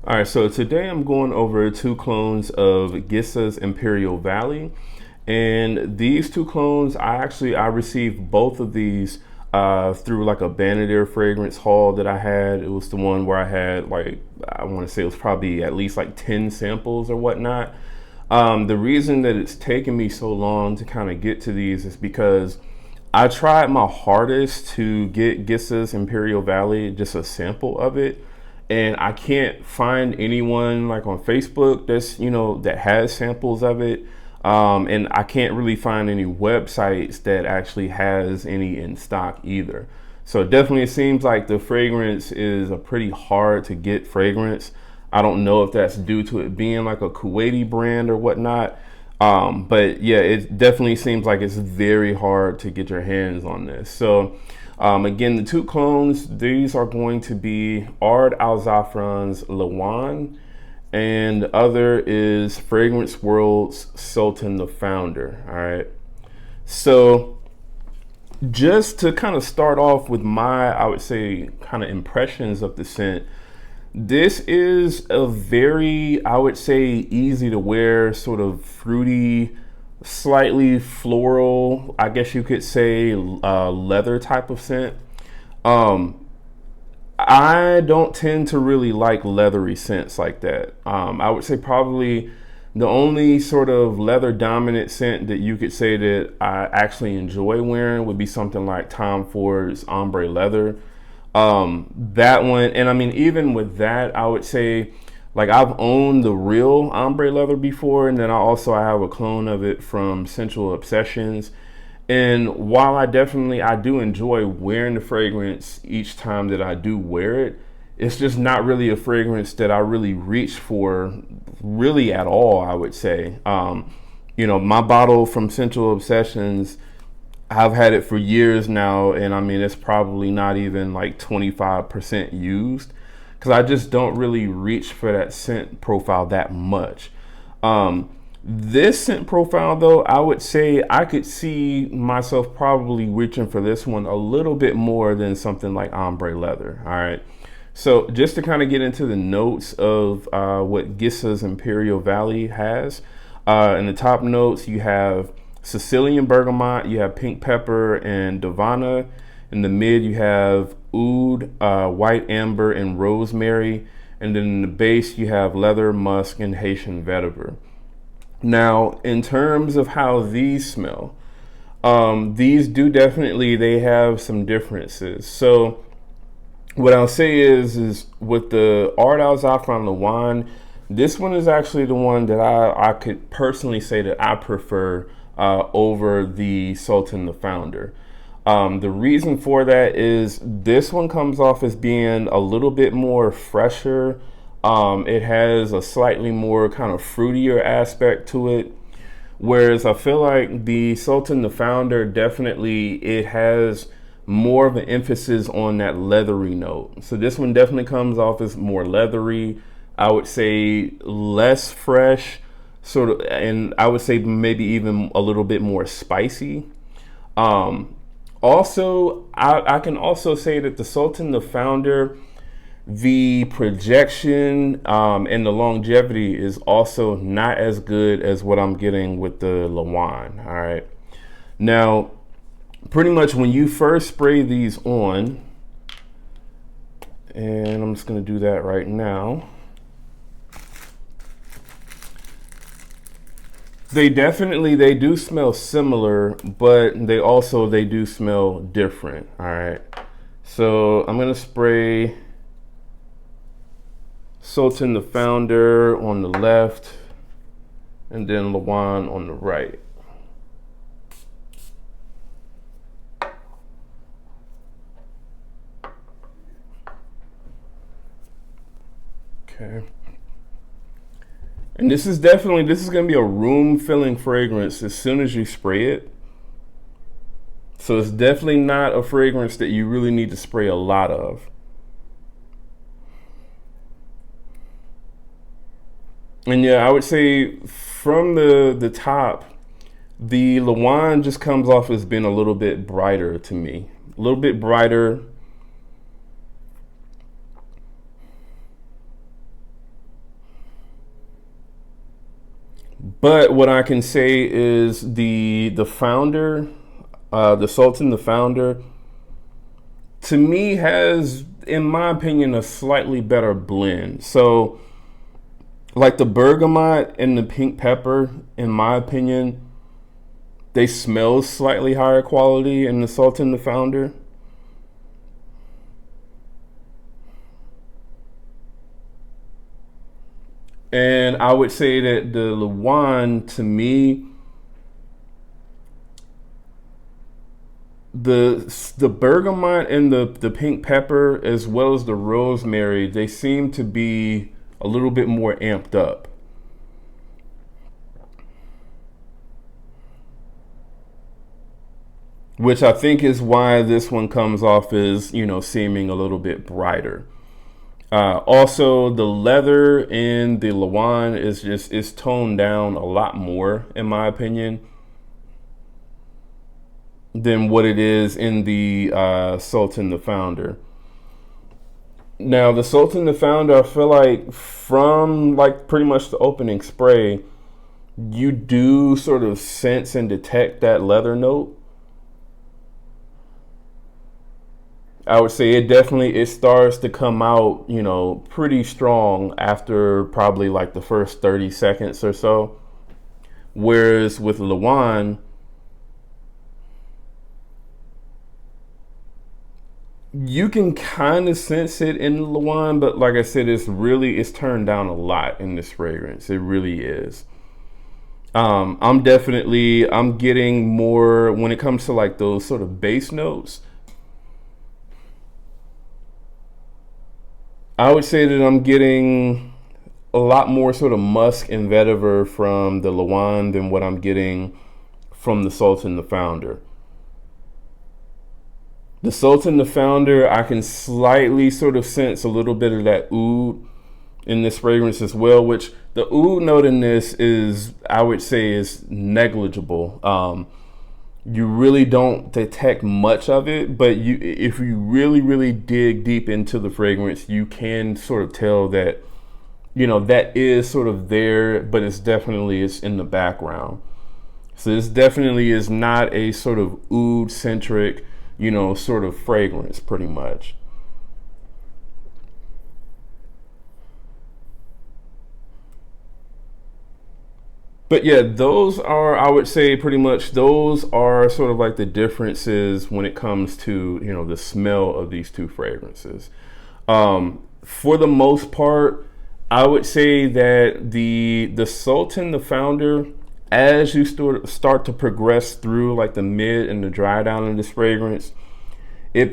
All right, so today I'm going over two clones of Gissah's Imperial Valley. And these two clones, I received both of these through like a Banadier fragrance haul that I had. It was the one where I had like, I want to say it was probably at least like 10 samples or whatnot. The reason that it's taken me so long to kind of get to these is because I tried my hardest to get Gissah's Imperial Valley, just a sample of it, and I can't find anyone like on Facebook that's that has samples of it, and I can't really find any websites that actually has any in stock either. So definitely it seems like the fragrance is a pretty hard to get fragrance. I don't know if that's due to it being like a Kuwaiti brand or whatnot. But yeah, it definitely seems like it's very hard to get your hands on this. So again, the two clones, these are going to be Ard Al Zaafaran's Liwan, and the other is Fragrance World's Sultan the Founder. All right. So just to kind of start off with my, I would say, kind of impressions of the scent, this is a very, I would say, easy to wear, sort of fruity, slightly floral, I guess you could say, leather type of scent. I don't tend to really like leathery scents like that. I would say probably the only sort of leather dominant scent that you could say that I actually enjoy wearing would be something like Tom Ford's Ombre Leather. That one, and I mean, even with that, I would say, like, I've owned the real ombre leather before, and then I have a clone of it from Sensual Obsessions. And while I do enjoy wearing the fragrance each time that I do wear it, it's just not really a fragrance that I really reach for really at all, I would say. My bottle from Sensual Obsessions, I've had it for years now, and I mean, it's probably not even like 25% used because I just don't really reach for that scent profile that much. This scent profile, though, I would say I could see myself probably reaching for this one a little bit more than something like Ombre Leather. All right. So just to kind of get into the notes of what Gissah's Imperial Valley has, in the top notes, you have Sicilian bergamot, you have pink pepper and Davana. In the mid, you have oud, white amber, and rosemary. And then in the base, you have leather, musk, and Haitian vetiver. Now, in terms of how these smell, these do definitely, they have some differences. So what I'll say is with the Ard Al Zaafaran Liwan, this one is actually the one that I could personally say that I prefer over the Sultan the Founder. The reason for that is this one comes off as being a little bit more fresher. It has a slightly more kind of fruitier aspect to it. Whereas I feel like the Sultan the Founder, definitely it has more of an emphasis on that leathery note. So this one definitely comes off as more leathery. I would say less fresh, sort of, and I would say maybe even a little bit more spicy. Also, I can also say that the Sultan the Founder, the projection and the longevity is also not as good as what I'm getting with the Liwan. All right. Now, pretty much when you first spray these on, and I'm just going to do that right now. They do smell similar, but they do smell different. All right. So I'm going to spray Sultan the Founder on the left and then Liwan on the right. Okay. And this is going to be a room filling fragrance as soon as you spray it. So it's definitely not a fragrance that you really need to spray a lot of. And yeah, I would say from the top, the Liwan just comes off as being a little bit brighter to me. A little bit brighter. But what I can say is the founder, the Sultan the Founder, to me has, in my opinion, a slightly better blend. So, like the bergamot and the pink pepper, in my opinion, they smell slightly higher quality in the Sultan the Founder. And I would say that the Liwan, to me, the bergamot and the pink pepper as well as the rosemary, they seem to be a little bit more amped up, which I think is why this one comes off as, seeming a little bit brighter. Also, the leather in the Liwan is toned down a lot more, in my opinion, than what it is in the Sultan the Founder. Now, the Sultan the Founder, I feel like from like pretty much the opening spray, you do sort of sense and detect that leather note. I would say it starts to come out, pretty strong after probably like the first 30 seconds or so. Whereas with Liwan, you can kind of sense it in Liwan, but like I said, it's turned down a lot in this fragrance. It really is. I'm getting more when it comes to like those sort of base notes. I would say that I'm getting a lot more sort of musk and vetiver from the Liwan than what I'm getting from the Sultan the Founder. The Sultan the Founder, I can slightly sort of sense a little bit of that oud in this fragrance as well, which the oud note in this I would say, is negligible. You really don't detect much of it, but if you really, really dig deep into the fragrance, you can sort of tell that, that is sort of there, but it's in the background. So this definitely is not a sort of oud centric, sort of fragrance, pretty much. But yeah, I would say pretty much those are sort of like the differences when it comes to, the smell of these two fragrances. For the most part, I would say that the Sultan, the Founder, as you start to progress through like the mid and the dry down of this fragrance, it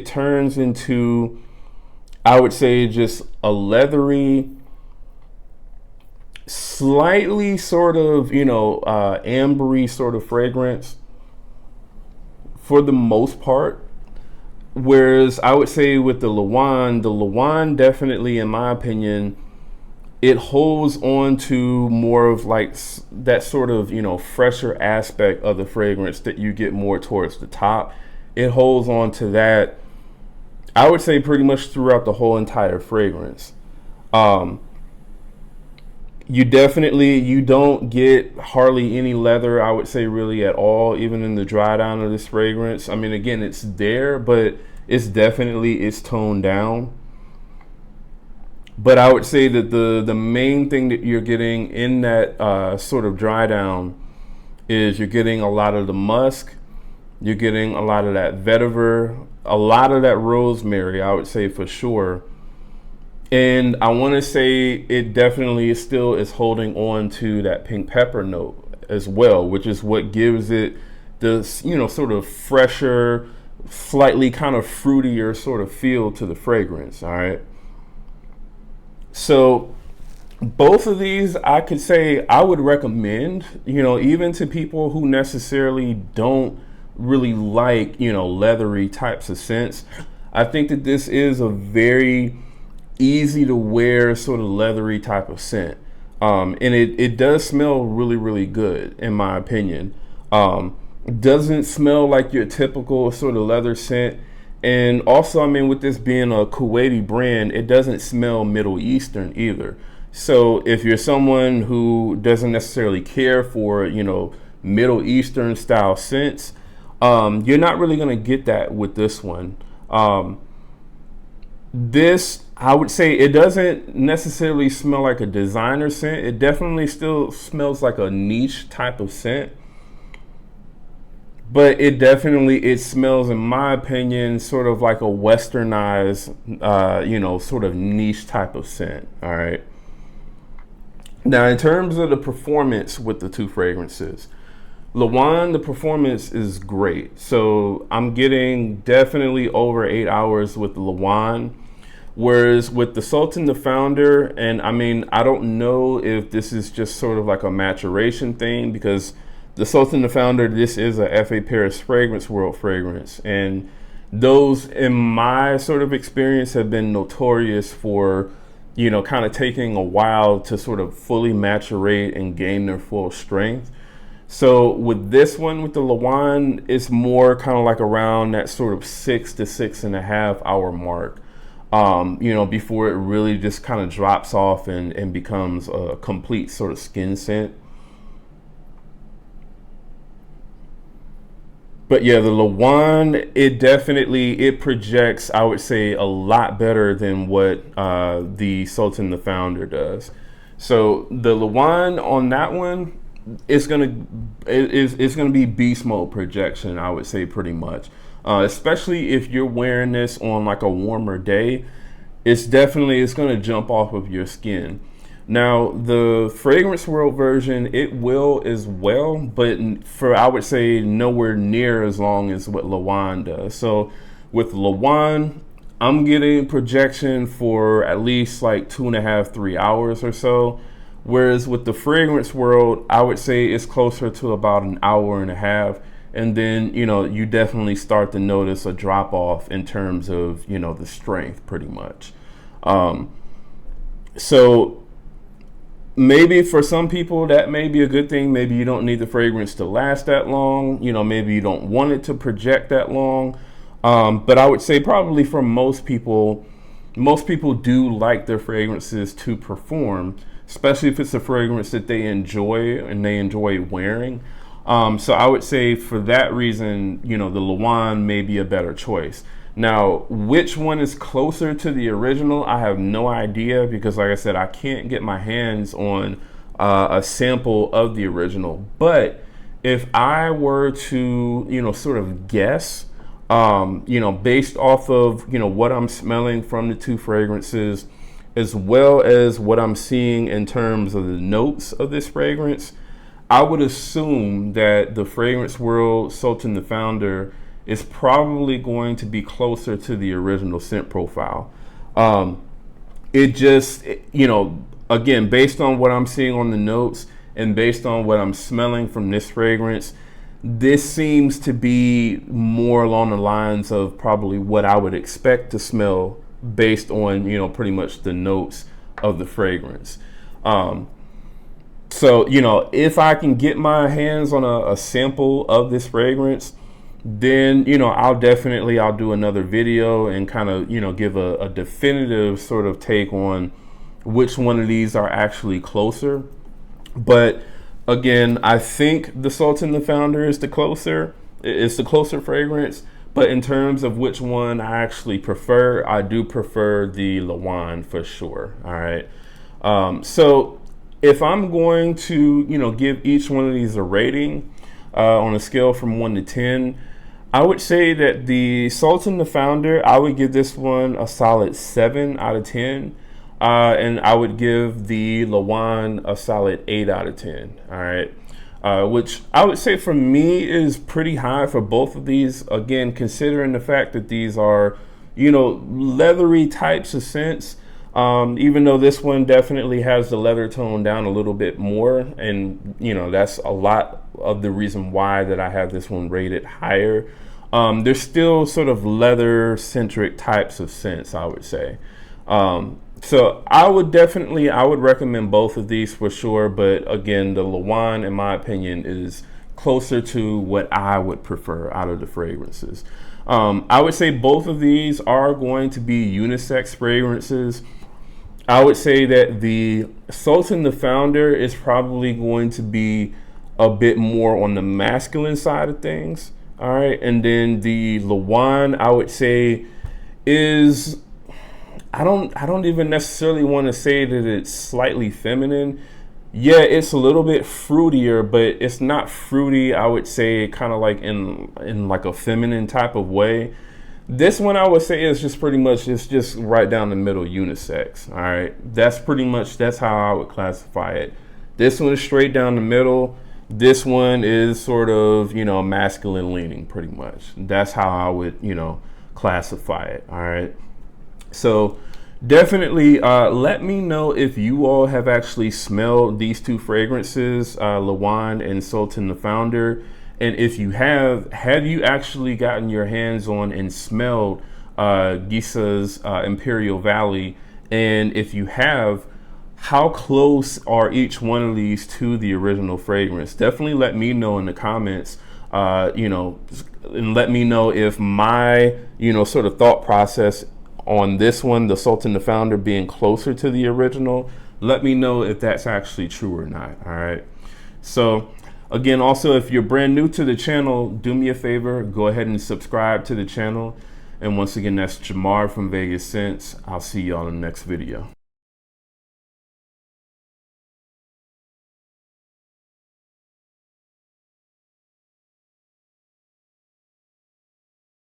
turns into, I would say, just a leathery, slightly sort of, ambery sort of fragrance for the most part. Whereas I would say with the Liwan definitely, in my opinion, it holds on to more of like that sort of, fresher aspect of the fragrance that you get more towards the top. It holds on to that, I would say, pretty much throughout the whole entire fragrance. You don't get hardly any leather, I would say, really at all, even in the dry down of this fragrance. I mean, again, it's there, but it's toned down. But I would say that the main thing that you're getting in that sort of dry down is you're getting a lot of the musk, you're getting a lot of that vetiver, a lot of that rosemary, I would say, for sure. And I want to say it definitely is holding on to that pink pepper note as well, which is what gives it this, sort of fresher, slightly kind of fruitier sort of feel to the fragrance. All right. So both of these, I could say I would recommend, even to people who necessarily don't really like, leathery types of scents. I think that this is a very easy to wear sort of leathery type of scent. And it does smell really, really good, in my opinion. Doesn't smell like your typical sort of leather scent. And also, I mean, with this being a Kuwaiti brand, it doesn't smell Middle Eastern either. So if you're someone who doesn't necessarily care for, Middle Eastern style scents, you're not really going to get that with this one. This, I would say, it doesn't necessarily smell like a designer scent. It definitely still smells like a niche type of scent. But it smells, in my opinion, sort of like a westernized, sort of niche type of scent. All right. Now, in terms of the performance with the two fragrances, Liwan, the performance is great. So I'm getting definitely over 8 hours with the Liwan. Whereas with the Sultan the Founder, and I mean, I don't know if this is just sort of like a maturation thing, because the Sultan the Founder, this is a F.A. Paris Fragrance World fragrance. And those, in my sort of experience, have been notorious for, kind of taking a while to sort of fully maturate and gain their full strength. So with this one, with the Liwan, it's more kind of like around that sort of 6 to 6.5 hour mark. Before it really just kind of drops off and becomes a complete sort of skin scent. But yeah, the Liwan, it projects, I would say, a lot better than what the Sultan the Founder does. So the Liwan on that one, it's gonna be beast mode projection, I would say, pretty much. Especially if you're wearing this on like a warmer day, it's going to jump off of your skin. Now, the Fragrance World version, it will as well, but I would say nowhere near as long as what Liwan does. So with Liwan, I'm getting projection for at least like 2.5, 3 hours or so. Whereas with the Fragrance World, I would say it's closer to about an hour and a half. And then, you definitely start to notice a drop off in terms of, the strength pretty much. So maybe for some people that may be a good thing. Maybe you don't need the fragrance to last that long. Maybe you don't want it to project that long. But I would say probably for most people do like their fragrances to perform, especially if it's a fragrance that they enjoy and they enjoy wearing. So I would say for that reason, the Liwan may be a better choice. Now, which one is closer to the original, I have no idea, because like I said, I can't get my hands on a sample of the original. But if I were to, sort of guess, based off of, what I'm smelling from the two fragrances, as well as what I'm seeing in terms of the notes of this fragrance, I would assume that the Fragrance World Sultan the Founder is probably going to be closer to the original scent profile. Again, based on what I'm seeing on the notes and based on what I'm smelling from this fragrance, this seems to be more along the lines of probably what I would expect to smell based on, pretty much the notes of the fragrance. So, if I can get my hands on a sample of this fragrance, then, I'll do another video and kind of, give a definitive sort of take on which one of these are actually closer. But again, I think the Sultan the Founder is the closer fragrance. But in terms of which one I actually prefer, I do prefer the Liwan for sure. All right. So if I'm going to, give each one of these a rating on a scale from 1 to 10, I would say that the Sultan the Founder, I would give this one a solid 7 out of 10. And I would give the Liwan a solid 8 out of 10. All right. Which I would say for me is pretty high for both of these. Again, considering the fact that these are, leathery types of scents. Even though this one definitely has the leather tone down a little bit more, and that's a lot of the reason why that I have this one rated higher. There's still sort of leather centric types of scents, I would say. So I would recommend both of these for sure. But again, the Liwan, in my opinion, is closer to what I would prefer out of the fragrances. I would say both of these are going to be unisex fragrances. I would say that the Sultan the Founder is probably going to be a bit more on the masculine side of things. All right. And then the Liwan, I would say, is I don't even necessarily want to say that it's slightly feminine. Yeah, it's a little bit fruitier, but it's not fruity. I would say kind of like in like a feminine type of way. This one I would say is just pretty much, it's just right down the middle, unisex. All right, that's pretty much, that's how I would classify it. This one is straight down the middle. This one is sort of, masculine leaning, pretty much. That's how I would, classify it. All right. So definitely let me know if you all have actually smelled these two fragrances, Liwan and Sultan the Founder. And if you have you actually gotten your hands on and smelled Gissah's Imperial Valley? And if you have, how close are each one of these to the original fragrance? Definitely let me know in the comments, and let me know if my, sort of thought process on this one, the Sultan the Founder, being closer to the original. Let me know if that's actually true or not. All right. So again, also, if you're brand new to the channel, do me a favor, go ahead and subscribe to the channel. And once again, that's Jamar from Vegas Scents. I'll see y'all in the next video.